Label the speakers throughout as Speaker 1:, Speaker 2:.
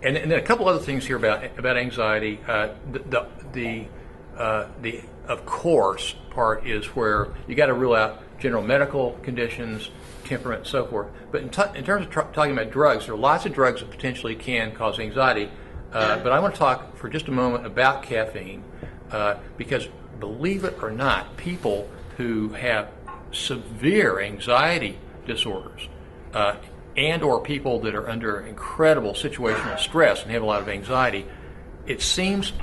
Speaker 1: And then a couple other things here about anxiety. The of course part is where you got to rule out general medical conditions, temperament, so forth. But in terms of talking about drugs, there are lots of drugs that potentially can cause anxiety. But I want to talk for just a moment about caffeine because, believe it or not, people who have severe anxiety disorders and or people that are under incredible situational stress and have a lot of anxiety, it seems,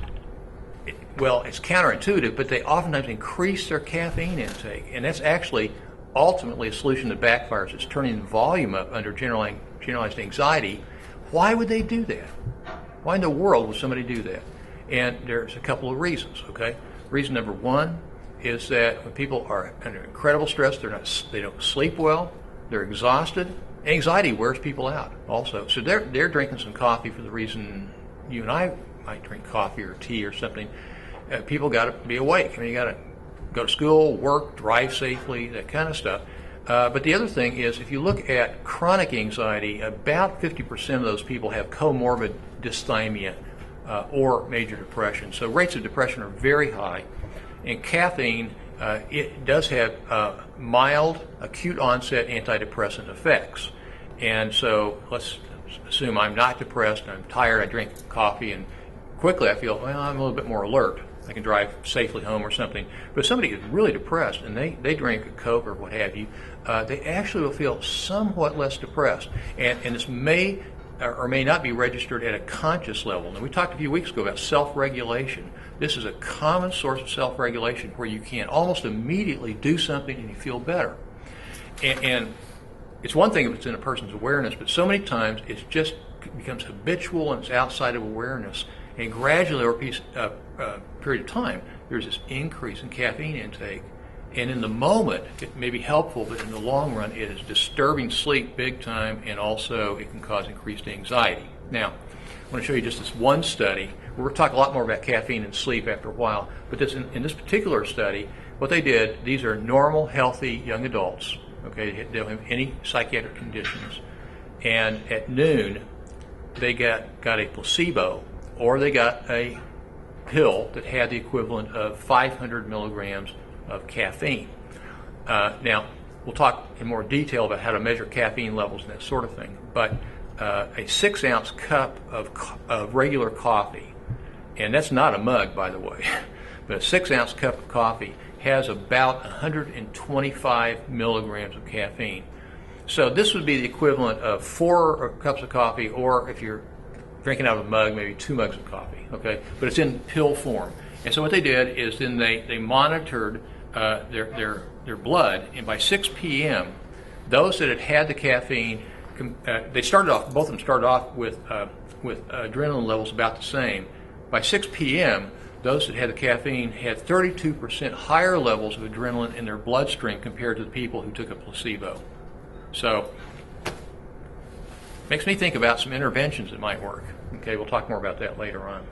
Speaker 1: well, it's counterintuitive, but they oftentimes increase their caffeine intake. And that's actually ultimately a solution that backfires. It's turning the volume up under generalized anxiety. Why would they do that? Why in the world would somebody do that? And there's a couple of reasons, okay? Reason number one is that when people are under incredible stress, they don't sleep well, they're exhausted. Anxiety wears people out also. So they're drinking some coffee for the reason you and I might drink coffee or tea or something. People got to be awake. I mean, you got to go to school, work, drive safely, that kind of stuff. But the other thing is, if you look at chronic anxiety, about 50% of those people have comorbid dysthymia or major depression. So rates of depression are very high. And caffeine, it does have mild, acute onset antidepressant effects. And so let's assume I'm not depressed, I'm tired, I drink coffee, and quickly I feel, well, I'm a little bit more alert. I can drive safely home or something. But if somebody is really depressed and they drink a Coke or what have you, they actually will feel somewhat less depressed. And this may or may not be registered at a conscious level. And we talked a few weeks ago about self-regulation. This is a common source of self-regulation where you can almost immediately do something and you feel better. And it's one thing if it's in a person's awareness, but so many times it just becomes habitual and it's outside of awareness. And gradually, over a period of time, there's this increase in caffeine intake. And in the moment, it may be helpful, but in the long run, it is disturbing sleep big time, and also it can cause increased anxiety. Now, I want to show you just this one study. We'll talk a lot more about caffeine and sleep after a while, but in this particular study, what they did, these are normal, healthy young adults. Okay, they don't have any psychiatric conditions. And at noon, they got a placebo, or they got a pill that had the equivalent of 500 milligrams of caffeine. Now, we'll talk in more detail about how to measure caffeine levels and that sort of thing, but a 6-ounce cup of regular coffee, and that's not a mug, by the way, but a 6-ounce cup of coffee has about 125 milligrams of caffeine. So this would be the equivalent of 4 cups of coffee, or if you're drinking out of a mug, maybe 2 mugs of coffee, okay? But it's in pill form. And so what they did is then they monitored their blood, and by 6 p.m., those that had the caffeine, both of them started off with adrenaline levels about the same. By 6 p.m., those that had the caffeine had 32% higher levels of adrenaline in their bloodstream compared to the people who took a placebo. So, makes me think about some interventions that might work. Okay, we'll talk more about that later on.